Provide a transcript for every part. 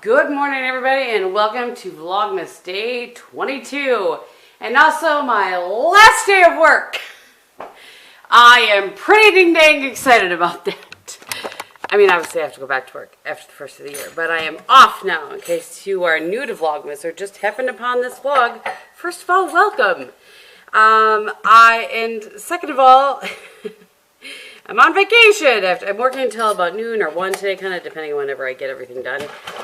Good morning, everybody, and welcome to Vlogmas Day 22, and also my last day of work. I am pretty dang excited about that. I mean, obviously I have to go back to work after the first of the year, but I am off now, in case you are new to Vlogmas or just happened upon this vlog. First of all, welcome. And second of all, I'm on vacation. I'm working until about noon or 1 today, kind of depending on whenever I get everything done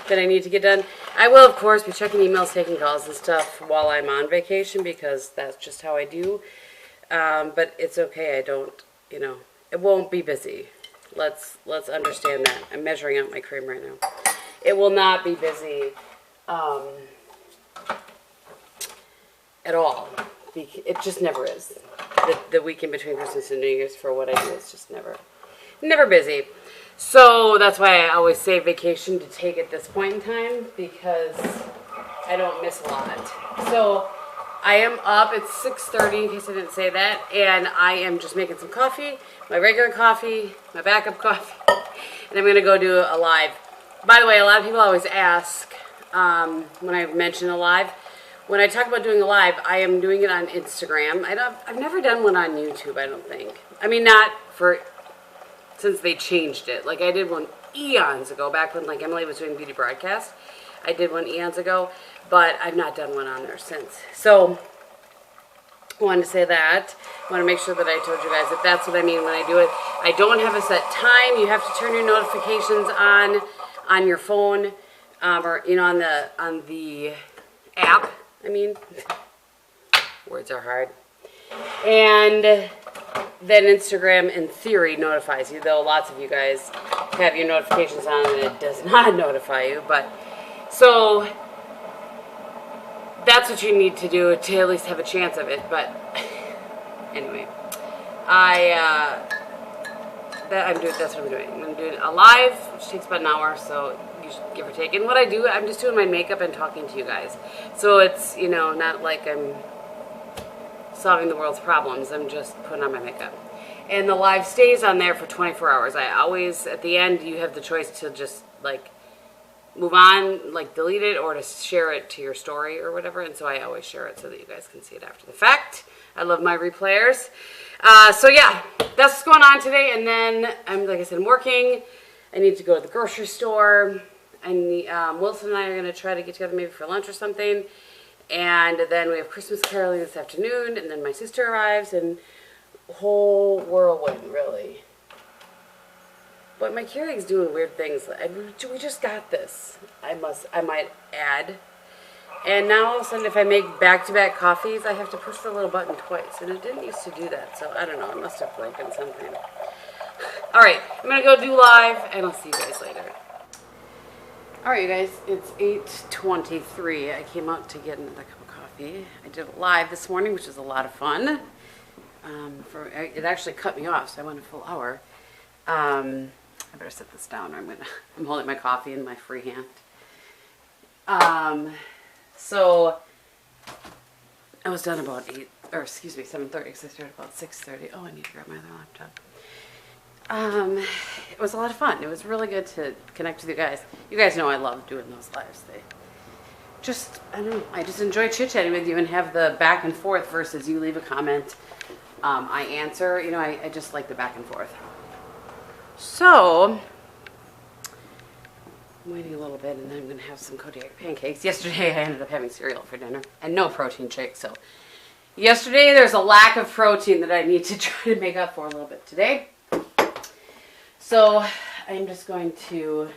that I need to get done. I will, of course, be checking emails, taking calls and stuff while I'm on vacation because that's just how I do. But it's okay. I don't, it won't be busy. Let's understand that. I'm measuring out my cream right now. It will not be busy at all. It just never is. The weekend between Christmas and New Year's for what I do is just never busy. So that's why I always say vacation to take at this point in time because I don't miss a lot. So I am up. It's 6:30 in case I didn't say that, and I am just making some coffee, my regular coffee, my backup coffee, and I'm gonna go do a live. By the way, a lot of people always ask when I mention a live. When I talk about doing a live, I am doing it on Instagram. I've never done one on YouTube, I don't think. I mean, since they changed it. Like, I did one eons ago, back when, like, Emily was doing beauty broadcast. I did one eons ago, but I've not done one on there since. So, I wanted to say that. I want to make sure that I told you guys that that's what I mean when I do it. I don't have a set time. You have to turn your notifications on your phone, or, on the app. I mean, words are hard. And then Instagram, in theory, notifies you, though lots of you guys have your notifications on and it does not notify you. But, so, that's what you need to do to at least have a chance of it. But, anyway, that's what I'm doing. I'm doing a live, which takes about an hour, so give or take. And what I do, I'm just doing my makeup and talking to you guys. So it's, not like I'm solving the world's problems. I'm just putting on my makeup. And the live stays on there for 24 hours. I always, at the end, you have the choice to just, like, move on, like, delete it, or to share it to your story or whatever. And so I always share it so that you guys can see it after the fact. I love my replayers. So yeah, that's what's going on today. And then, like I said, I'm working. I need to go to the grocery store. Wilson and I are going to try to get together maybe for lunch or something. And then we have Christmas caroling this afternoon. And then my sister arrives. And whole whirlwind, really. But my Keurig's doing weird things. We just got this. I might add. And now all of a sudden, if I make back-to-back coffees, I have to push the little button twice. And it didn't used to do that. So I don't know. It must have broken something. All right. I'm going to go do live. And I'll see you guys later. Alright, you guys, it's 8:23. I came out to get another cup of coffee. I did it live this morning, which was a lot of fun. It actually cut me off, so I went a full hour. I better set this down, or I'm holding my coffee in my free hand. So I was done about 7:30, because I started about 6:30. Oh, I need to grab my other laptop. It was a lot of fun. It was really good to connect with you guys. You guys know I love doing those lives. I just enjoy chit-chatting with you and have the back and forth versus you leave a comment, I answer. I just like the back and forth. So, I'm waiting a little bit and then I'm going to have some Kodiak pancakes. Yesterday I ended up having cereal for dinner and no protein shake. So, yesterday there's a lack of protein that I need to try to make up for a little bit today. So, I'm just going to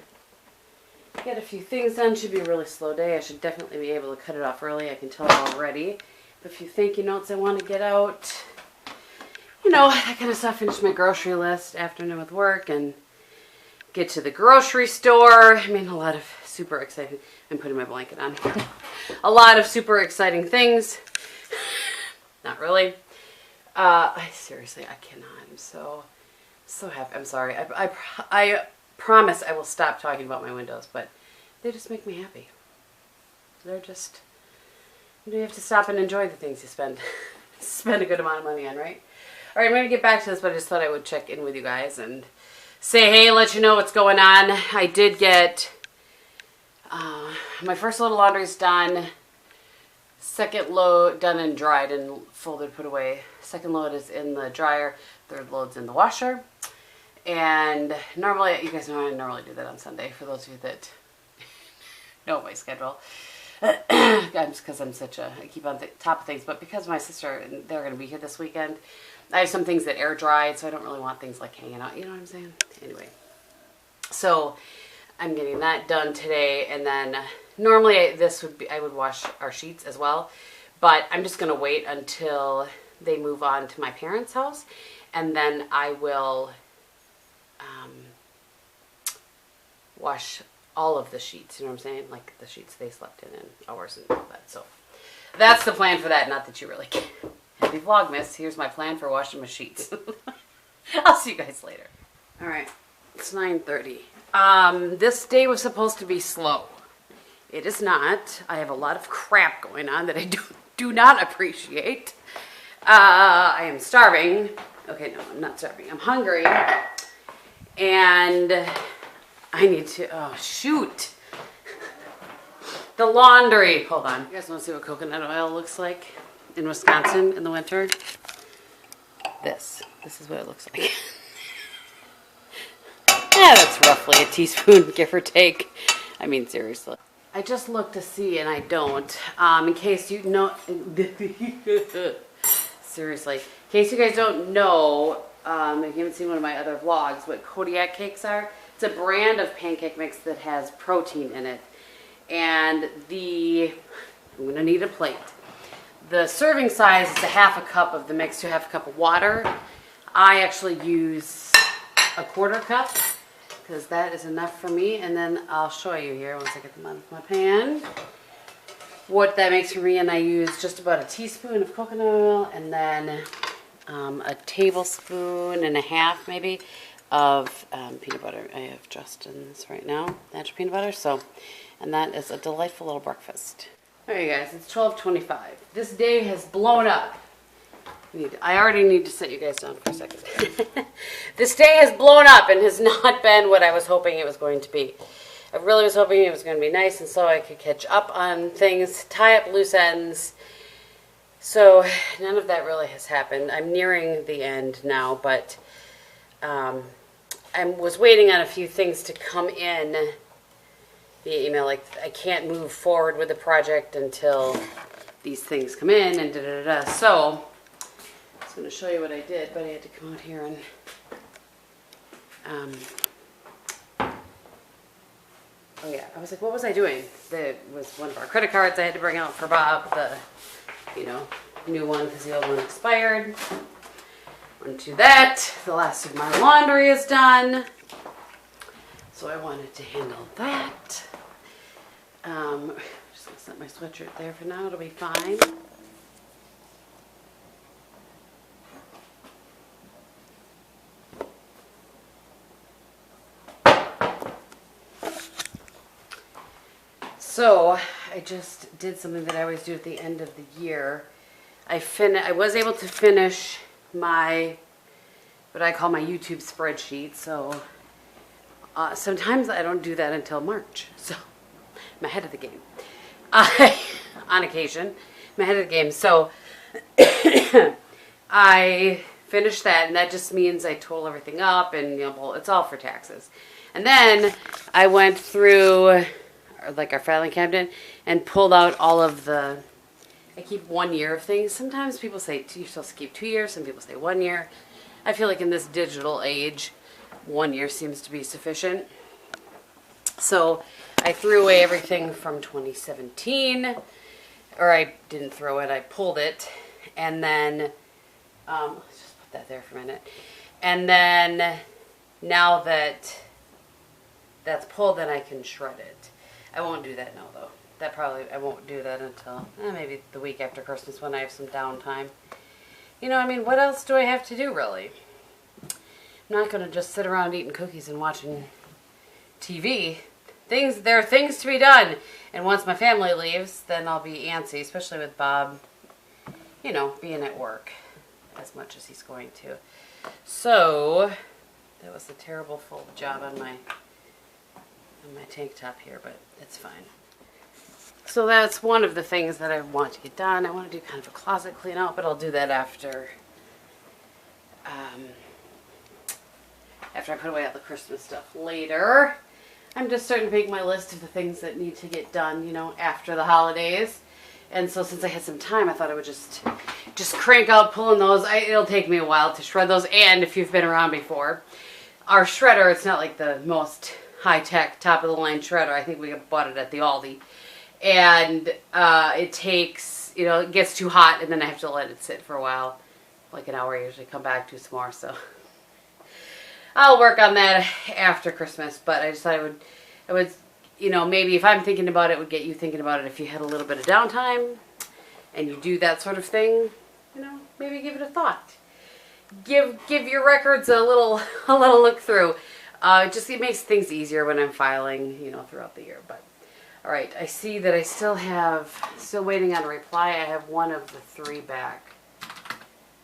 get a few things done. Should be a really slow day. I should definitely be able to cut it off early. I can tell already. A few thank you notes I want to get out. That kind of stuff. Finish my grocery list after I'm done with work and get to the grocery store. I mean, a lot of super exciting. I'm putting my blanket on. A lot of super exciting things. Not really. Seriously, I cannot. I'm so happy. I'm sorry. I promise I will stop talking about my windows, but they just make me happy. They're just, you have to stop and enjoy the things you spend a good amount of money on, right? All right, I'm going to get back to this, but I just thought I would check in with you guys and say hey, let you know what's going on. I did get My first load of laundry is done. Second load done and dried and folded, put away. Second load is in the dryer. Third load's in the washer. And normally, you guys know I normally do that on Sunday, for those of you that know my schedule. Because I keep on top of things. But because my sister and they're going to be here this weekend, I have some things that air dried, so I don't really want things like hanging out. You know what I'm saying? Anyway. So I'm getting that done today, and then normally I would wash our sheets as well, but I'm just gonna wait until they move on to my parents' house, and then I will wash all of the sheets. You know what I'm saying? Like the sheets they slept in and ours and all that. So that's the plan for that. Not that you really can. Happy Vlogmas. Here's my plan for washing my sheets. I'll see you guys later. All right. It's 9:30. This day was supposed to be slow. It is not. I have a lot of crap going on that I do not appreciate. I am starving. Okay, no, I'm not starving. I'm hungry. And I need to, oh shoot. The laundry. Hold on. You guys want to see what coconut oil looks like in Wisconsin in the winter? This is what it looks like. Yeah, that's roughly a teaspoon, give or take. I mean, seriously. I just looked to see, and I don't. In case you know, seriously, in case you guys don't know, if you haven't seen one of my other vlogs, what Kodiak cakes are. It's a brand of pancake mix that has protein in it, and I'm gonna need a plate. The serving size is a half a cup of the mix to half a cup of water. I actually use a quarter cup, because that is enough for me. And then I'll show you here once I get them out of my pan what that makes for me. And I use just about a teaspoon of coconut oil, and then a tablespoon and a half maybe of peanut butter. I have Justin's right now, natural peanut butter. So, and that is a delightful little breakfast. All right, guys, it's 12:25. This day has blown up. I already need to set you guys down for a second. This day has blown up and has not been what I was hoping it was going to be. I really was hoping it was going to be nice and so I could catch up on things, tie up loose ends. So none of that really has happened. I'm nearing the end now, but I was waiting on a few things to come in via email. Like, I can't move forward with the project until these things come in and da-da-da-da. So I'm going to show you what I did, but I had to come out here and oh yeah, I was like, what was I doing? That was one of our credit cards I had to bring out for Bob, the, you know, new one because the old one expired. Onto that, the last of my laundry is done, so I wanted to handle that. Just going to set my sweatshirt there for now, it'll be fine. So I just did something that I always do at the end of the year. I was able to finish my, what I call my YouTube spreadsheet. So sometimes I don't do that until March. So I'm ahead of the game. On occasion, I'm ahead of the game. So I finished that, and that just means I total everything up, and you know, well, it's all for taxes. And then I went through like our filing cabinet and pulled out all of the, I keep 1 year of things. Sometimes people say you're supposed to keep 2 years, some people say 1 year. I feel like in this digital age, 1 year seems to be sufficient. So I threw away everything from 2017, or I didn't throw it, I pulled it, and then, let's just put that there for a minute. And then now that that's pulled, then I can shred it. I won't do that now, though. I won't do that until maybe the week after Christmas when I have some downtime. You know, I mean, what else do I have to do, really? I'm not going to just sit around eating cookies and watching TV. There are things to be done. And once my family leaves, then I'll be antsy, especially with Bob, you know, being at work as much as he's going to. So, that was a terrible fold job on my on my tank top here, but it's fine. So that's one of the things that I want to get done. I want to do kind of a closet clean out, but I'll do that after I put away all the Christmas stuff later. I'm just starting to make my list of the things that need to get done, you know, after the holidays. And so since I had some time, I thought I would just crank out pulling those. It'll take me a while to shred those. And if you've been around before, our shredder, it's not like the most high-tech, top-of-the-line shredder. I think we bought it at the Aldi. And it takes, you know, it gets too hot, and then I have to let it sit for a while. Like an hour, I usually come back, do some more, so I'll work on that after Christmas. But I just thought I would, you know, maybe if I'm thinking about it, it would get you thinking about it if you had a little bit of downtime and you do that sort of thing, you know, maybe give it a thought. Give your records a little look through. It makes things easier when I'm filing, you know, throughout the year. But all right, I see that I still waiting on a reply. I have one of the 3 back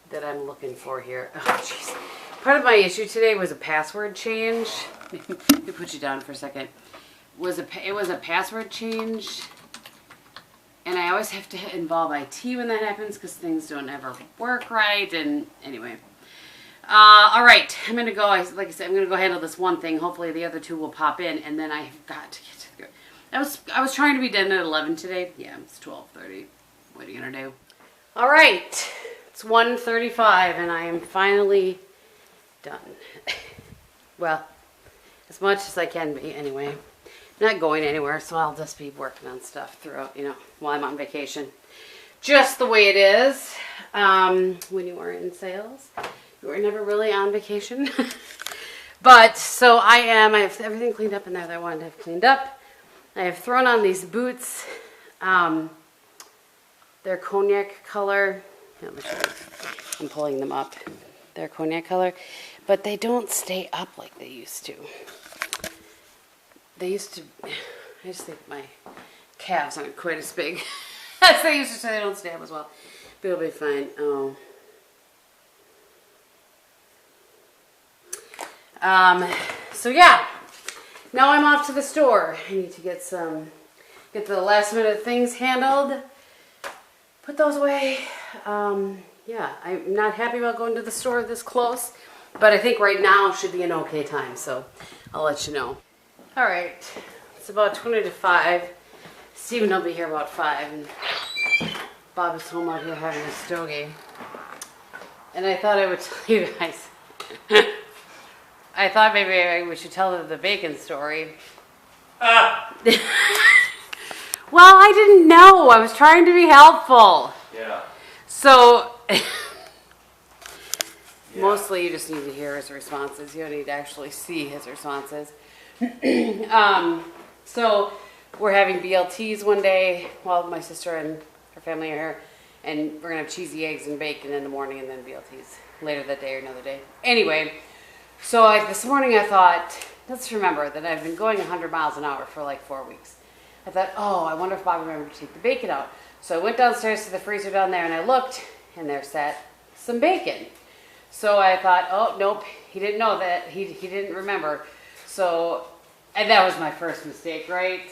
that I'm looking for here. Oh, jeez. Part of my issue today was a password change. Let me put you down for a second. It was a password change, and I always have to involve IT when that happens because things don't ever work right. And anyway, all right, I'm gonna go. Like I said, I'm gonna go handle this one thing. Hopefully, the other 2 will pop in, and then I've got to get to the. I was trying to be done at 11 today. Yeah, it's 12:30. What are you gonna do? All right, it's 1:35, and I am finally done. Well, as much as I can be, anyway. Not going anywhere, so I'll just be working on stuff throughout, you know, while I'm on vacation. Just the way it is. When you are in sales, you are never really on vacation. But, so I have everything cleaned up in there that I wanted to have cleaned up. I have thrown on these boots. They're cognac color. Let me show you. I'm pulling them up. They're cognac color, but they don't stay up like they used to. They used to, I just think my calves aren't quite as big as they used to, so they don't stay up as well. But it'll be fine. Oh. So yeah, now I'm off to the store. I need to get the last minute things handled. Put those away. Yeah, I'm not happy about going to the store this close, but I think right now should be an okay time, so I'll let you know. All right, it's about 20 to 5. Steven will be here about 5, and Bob is home out here having a stogie. And I thought I would tell you guys, I thought maybe we should tell the bacon story. Well, I didn't know. I was trying to be helpful. Yeah. So, mostly you just need to hear his responses. You don't need to actually see his responses. So we're having BLTs one day while my sister and her family are here, and we're gonna have cheesy eggs and bacon in the morning, and then BLTs later that day or another day. Anyway, so this morning I thought, let's remember that I've been going 100 miles an hour for like 4 weeks. I thought, oh, I wonder if Bob remembered to take the bacon out. So I went downstairs to the freezer down there, and I looked, and there sat some bacon. So I thought, oh, nope, he didn't know that. He didn't remember. So, and that was my first mistake, right?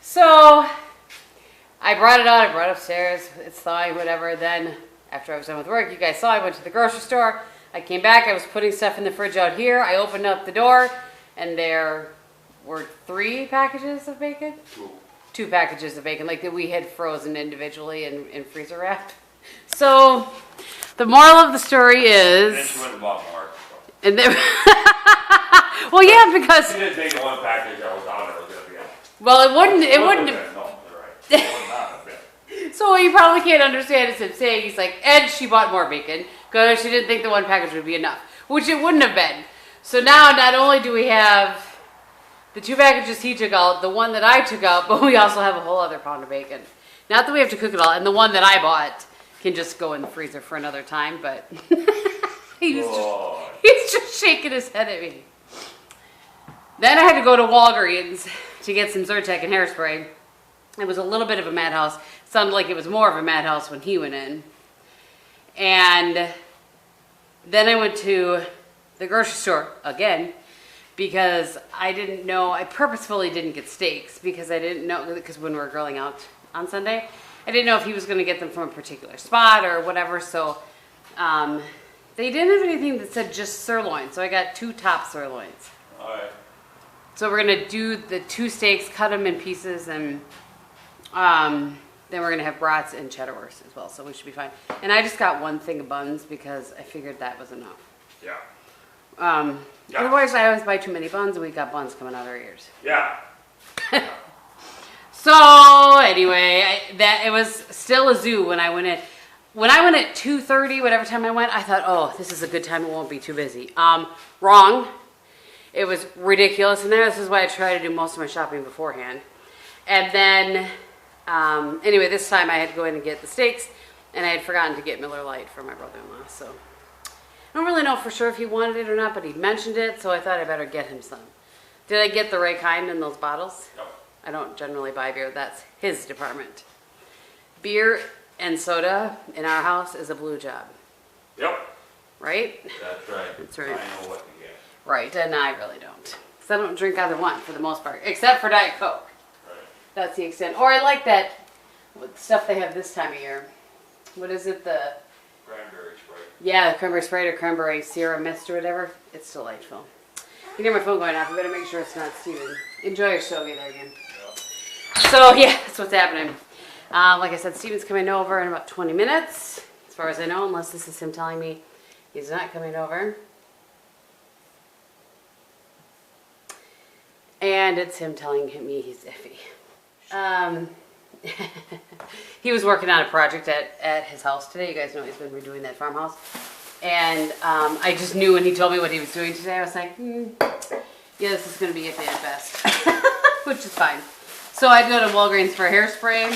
So, I brought it out, I brought it upstairs, it's thawing, whatever. Then, after I was done with work, you guys saw I went to the grocery store. I came back, I was putting stuff in the fridge out here. I opened up the door, and there were 3 packages of bacon. 2 packages of bacon, like that we had frozen individually in freezer wrap. So, the moral of the story is... And then she went and bought more. So. And then, well, yeah, because... She didn't take the 1 package that was on there. It was going to be a... Well, it wouldn't have... No, you're right. So what you probably can't understand is him saying, he's like, and she bought more bacon, because she didn't think the 1 package would be enough, which it wouldn't have been. So now, not only do we have the 2 packages he took out, the 1 that I took out, but we also have a whole other pound of bacon. Not that we have to cook it all, and the 1 that I bought can just go in the freezer for another time, but he's just shaking his head at me. Then I had to go to Walgreens to get some Zyrtec and hairspray. It was a little bit of a madhouse. Sounded like it was more of a madhouse when he went in. And Then I went to the grocery store again because I didn't know, I purposefully didn't get steaks because I didn't know, because when we were grilling out on Sunday, I didn't know if he was going to get them from a particular spot or whatever. So they didn't have anything that said just sirloin. So I got 2 top sirloins. All right. So we're going to do the 2 steaks, cut them in pieces, and then we're going to have brats and cheddar wurst as well. So we should be fine. And I just got 1 thing of buns because I figured that was enough. Yeah. Yeah. Otherwise, I always buy too many buns, and we got buns coming out of our ears. Yeah. So anyway, it was still a zoo when I went in. When I went at 2:30, whatever time I went, I thought, oh, this is a good time. It won't be too busy. Wrong. It was ridiculous, and this is why I try to do most of my shopping beforehand. And then, anyway, this time I had to go in and get the steaks, and I had forgotten to get Miller Lite for my brother-in-law. So I don't really know for sure if he wanted it or not, but he mentioned it, so I thought I better get him some. Did I get the right kind in those bottles? No. I don't generally buy beer. That's his department. Beer and soda in our house is a blue job. Yep. Right? That's right. That's right. I know what to get. Right, and I really don't. Because I don't drink either one for the most part, except for Diet Coke. Right. That's the extent. Or I like that stuff they have this time of year. What is it? The Cranberry Sprite. Yeah, the cranberry Sprite or cranberry Sierra Mist or whatever. It's delightful. You can hear my phone going off. I better make sure it's not Steven. Enjoy your show. Get there again. Yep. So yeah, that's what's happening. Like I said, Steven's coming over in about 20 minutes, as far as I know, unless this is him telling me he's not coming over. And it's him telling me he's iffy. He was working on a project at his house today. You guys know he's been redoing that farmhouse. And I just knew when he told me what he was doing today, I was like, yeah, this is going to be iffy at best, which is fine. So I'd go to Walgreens for hairspray.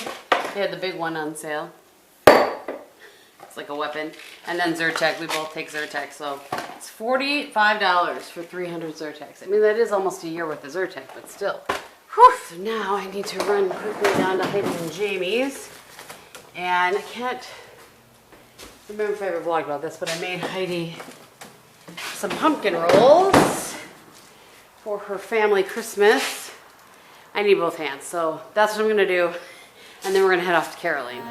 They had the big one on sale. It's like a weapon. And then Zyrtec. We both take Zyrtec. So it's $45 for 300 Zyrtecs. I mean, that is almost a year worth of Zyrtec, but still. Whew. So now I need to run quickly down to Heidi and Jamie's. And I can't remember if I ever vlogged about this, but I made Heidi some pumpkin rolls for her family Christmas. I need both hands, so that's what I'm going to do. And then we're going to head off to Caroline.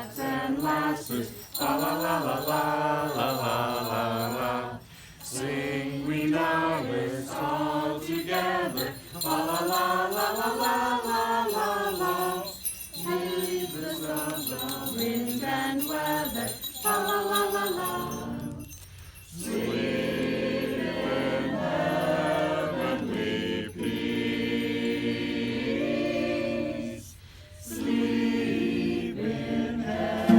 Sing we now with all together. La la la la la la la la la. Heedless of the wind and weather. La la la la la. Sleep in heavenly peace. Sleep in heaven.